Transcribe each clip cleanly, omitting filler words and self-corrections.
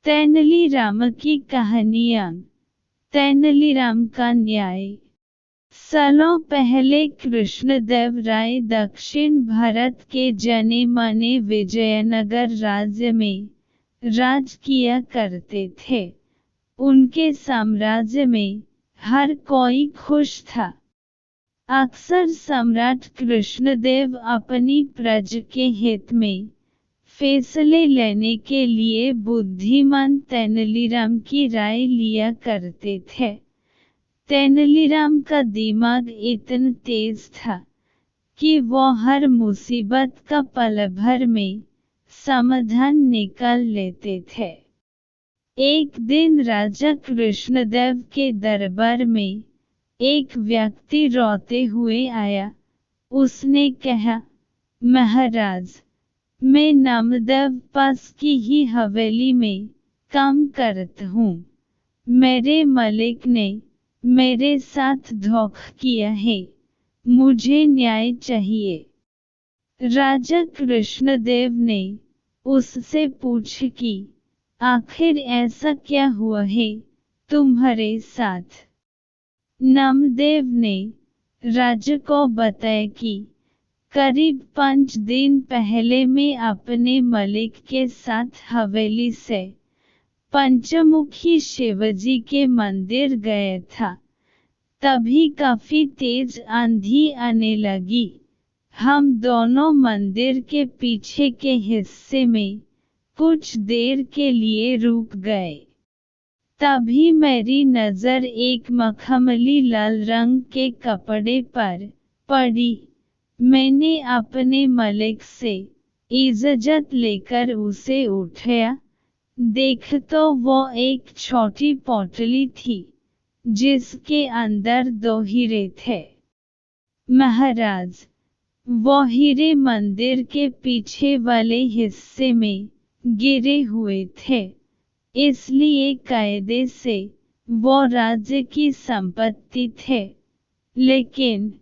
तेनालीराम की कहानियाँ। तेनालीराम का न्याय। सालों पहले कृष्णदेव राय दक्षिण भारत के जाने माने विजयनगर राज्य में राज किया करते थे। उनके साम्राज्य में हर कोई खुश था। अक्सर सम्राट कृष्णदेव अपनी प्रजा के हित में फैसले लेने के लिए बुद्धिमान तेनालीराम की राय लिया करते थे। तेनालीराम का दिमाग इतना तेज था कि वो हर मुसीबत का पल भर में समाधान निकाल लेते थे। एक दिन राजा कृष्णदेव के दरबार में एक व्यक्ति रोते हुए आया। उसने कहा, महाराज, मैं नामदेव पास की ही हवेली में काम करता हूँ। मेरे मालिक ने मेरे साथ धोखा किया है। मुझे न्याय चाहिए। राजा कृष्णदेव ने उससे पूछा कि आखिर ऐसा क्या हुआ है तुम्हारे साथ? नामदेव ने राजा को बताया कि करीब 5 दिन पहले मैं अपने मालिक के साथ हवेली से पंचमुखी शिवजी के मंदिर गया था। तभी काफी तेज आंधी आने लगी। हम दोनों मंदिर के पीछे के हिस्से में कुछ देर के लिए रुक गए। तभी मेरी नजर एक मखमली लाल रंग के कपड़े पर पड़ी। मैंने अपने मालिक से इजाजत लेकर उसे उठाया। देख तो वो एक छोटी पोटली थी जिसके अंदर 2 हीरे थे। महाराज, वो हीरे मंदिर के पीछे वाले हिस्से में गिरे हुए थे, इसलिए कायदे से वो राज्य की संपत्ति थे। लेकिन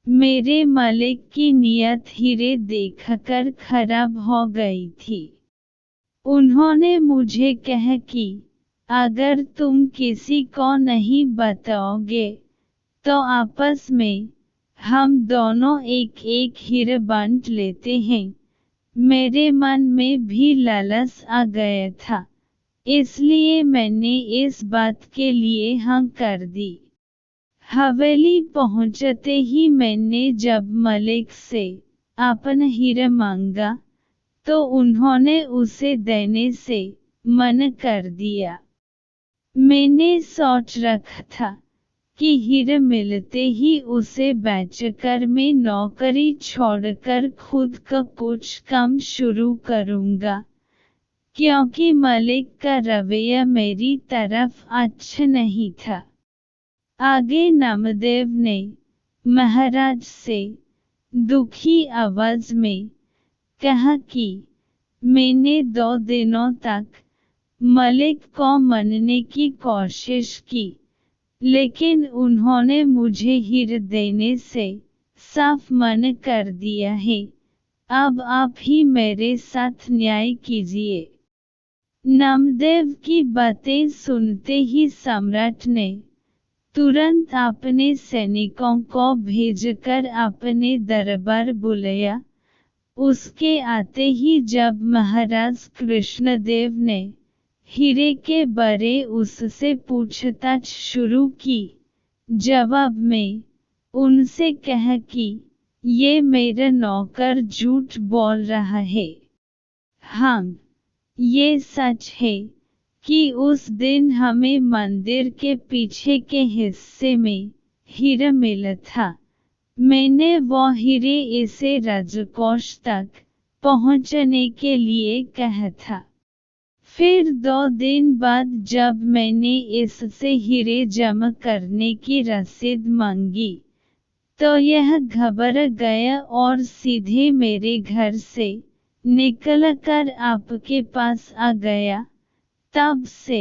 मेरे मालिक की नीयत हीरे देखकर खराब हो गई थी। उन्होंने मुझे कहा कि अगर तुम किसी को नहीं बताओगे तो आपस में हम दोनों एक एक हीरा बांट लेते हैं। मेरे मन में भी लालच आ गया था, इसलिए मैंने इस बात के लिए हाँ कर दी। हवेली पहुंचते ही मैंने जब मालिक से अपना हीरा मांगा तो उन्होंने उसे देने से मना कर दिया। मैंने सोच रखा था कि हीरा मिलते ही उसे बेचकर मैं नौकरी छोड़कर खुद का कुछ काम शुरू करूंगा, क्योंकि मालिक का रवैया मेरी तरफ अच्छा नहीं था। आगे नामदेव ने महाराज से दुखी आवाज में कहा कि मैंने 2 दिनों तक मालिक को मनने की कोशिश की, लेकिन उन्होंने मुझे हीरा देने से साफ मना कर दिया है। अब आप ही मेरे साथ न्याय कीजिए। नामदेव की बातें सुनते ही सम्राट ने तुरंत अपने सैनिकों को भेजकर अपने दरबार बुलाया। उसके आते ही जब महाराज कृष्णदेव ने हीरे के बारे उससे पूछताछ शुरू की, जवाब में उनसे कहा कि ये मेरा नौकर झूठ बोल रहा है। हाँ, ये सच है कि उस दिन हमें मंदिर के पीछे के हिस्से में हीरा मिला था। मैंने वो हीरे इसे राजकोष तक पहुंचने के लिए कहा था। फिर 2 दिन बाद जब मैंने इससे हीरे जमा करने की रसीद मांगी तो यह घबरा गया और सीधे मेरे घर से निकलकर आपके पास आ गया। तब से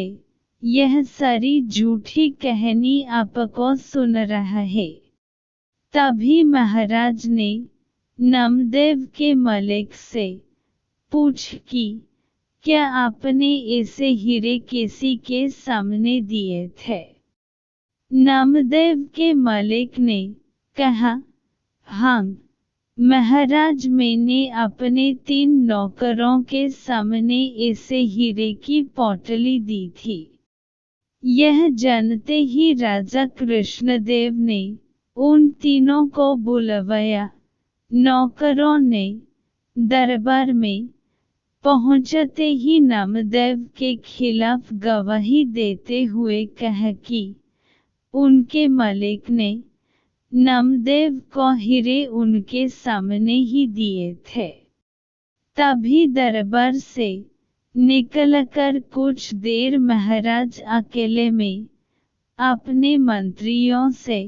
यह सारी झूठी कहानी आपको सुन रहा है। तभी महाराज ने नामदेव के मालिक से पूछा कि क्या आपने इसे हीरे किसी के सामने दिए थे? नामदेव के मलिक ने कहा, हाँ महाराज, मैंने अपने 3 नौकरों के सामने इसे हीरे की पोटली दी थी। यह जानते ही राजा कृष्णदेव ने उन तीनों को बुलवाया। नौकरों ने दरबार में पहुंचते ही नामदेव के खिलाफ गवाही देते हुए कहा कि उनके मलिक ने नामदेव को हीरे उनके सामने ही दिए थे। तभी दरबार से निकलकर कुछ देर महाराज अकेले में अपने मंत्रियों से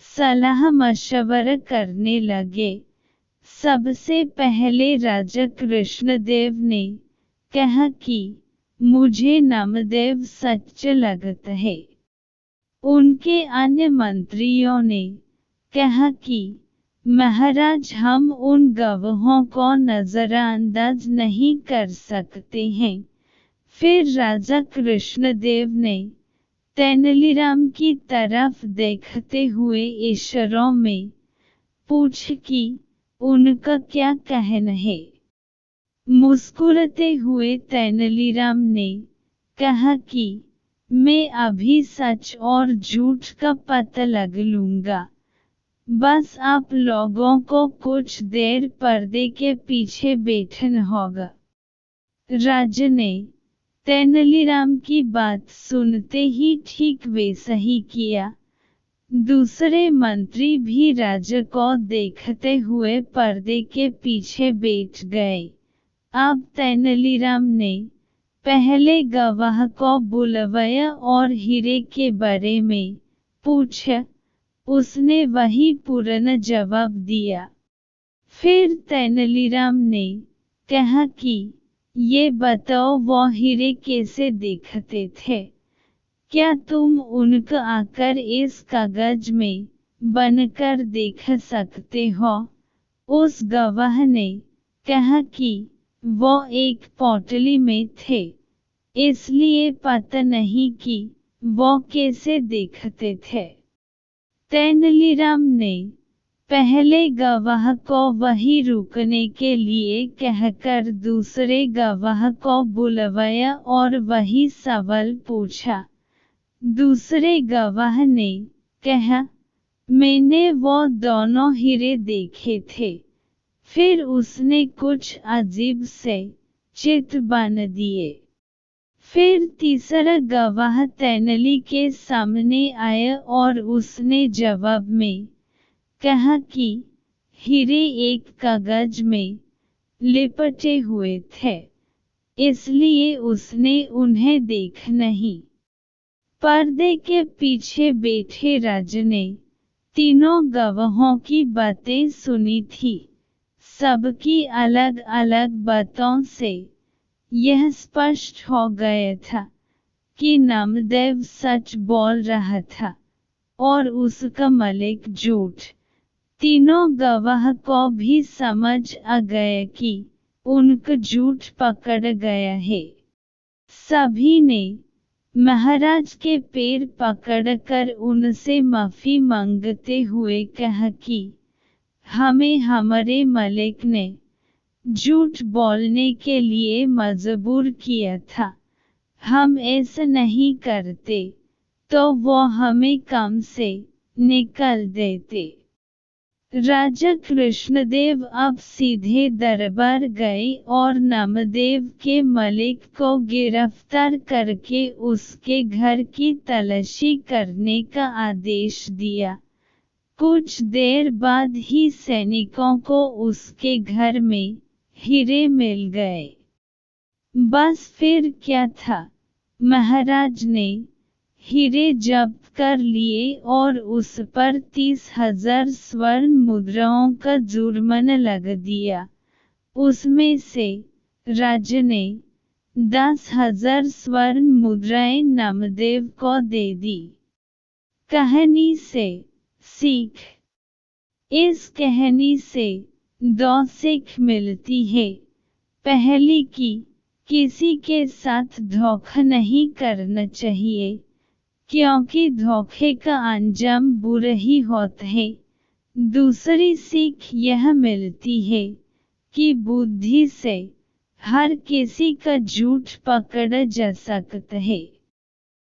सलाह मशवरा करने लगे। सबसे पहले राजा कृष्णदेव ने कहा कि मुझे नामदेव सच लगता है। उनके अन्य मंत्रियों ने कहा कि महाराज, हम उन गवाहों को नजरअंदाज नहीं कर सकते हैं। फिर राजा कृष्णदेव ने तेनालीराम की तरफ देखते हुए इशारों में पूछा कि उनका क्या कहना है। मुस्कुराते हुए तेनालीराम ने कहा कि मैं अभी सच और झूठ का पता लगा लूंगा, बस आप लोगों को कुछ देर पर्दे के पीछे बैठना होगा। राजा ने तेनालीराम की बात सुनते ही ठीक वैसा ही किया। दूसरे मंत्री भी राजा को देखते हुए पर्दे के पीछे बैठ गए। अब तेनालीराम ने पहले गवाह को बुलवाया और हीरे के बारे में पूछा। उसने वही पुराना जवाब दिया। फिर तेनालीराम ने कहा कि ये बताओ, वो हीरे कैसे दिखते थे? क्या तुम उनका आकार इस कागज में बनकर देख सकते हो? उस गवाह ने कहा कि वो एक पोटली में थे, इसलिए पता नहीं कि वो कैसे दिखते थे। तेनालीराम ने पहले गवाह को वहीं रुकने के लिए कहकर दूसरे गवाह को बुलवाया और वही सवाल पूछा। दूसरे गवाह ने कहा, मैंने वो दोनों हीरे देखे थे। फिर उसने कुछ अजीब से चित्र बना दिए। फिर तीसरा गवाह तेनाली के सामने आया और उसने जवाब में कहा कि हीरे एक कागज में लिपटे हुए थे, इसलिए उसने उन्हें देखा नहीं। पर्दे के पीछे बैठे राजा ने तीनों गवाहों की बातें सुनी थी। सबकी अलग अलग बातों से यह स्पष्ट हो गया था कि नामदेव सच बोल रहा था और उसका मलिक झूठ। तीनों गवाह को भी समझ आ गया कि उनका झूठ पकड़ गया है। सभी ने महाराज के पैर पकड़कर उनसे माफी मांगते हुए कहा कि हमें हमारे मलिक ने झूठ बोलने के लिए मजबूर किया था। हम ऐसा नहीं करते तो वो हमें काम से निकाल देते। राजा कृष्णदेव अब सीधे दरबार गए और नामदेव के मलिक को गिरफ्तार करके उसके घर की तलाशी करने का आदेश दिया। कुछ देर बाद ही सैनिकों को उसके घर में हीरे मिल गए। बस फिर क्या था, महाराज ने हीरे जब्त कर लिए और उस पर 30,000 स्वर्ण मुद्राओं का जुर्माना लगा दिया। उसमें से राजा ने 10,000 स्वर्ण मुद्राएं नामदेव को दे दी। कहानी से सीख। इस कहानी से 2 सीख मिलती है। पहली किसी के साथ धोखा नहीं करना चाहिए, क्योंकि धोखे का अंजाम बुरा ही होता है। दूसरी सीख यह मिलती है कि बुद्धि से हर किसी का झूठ पकड़ा जा सकता है।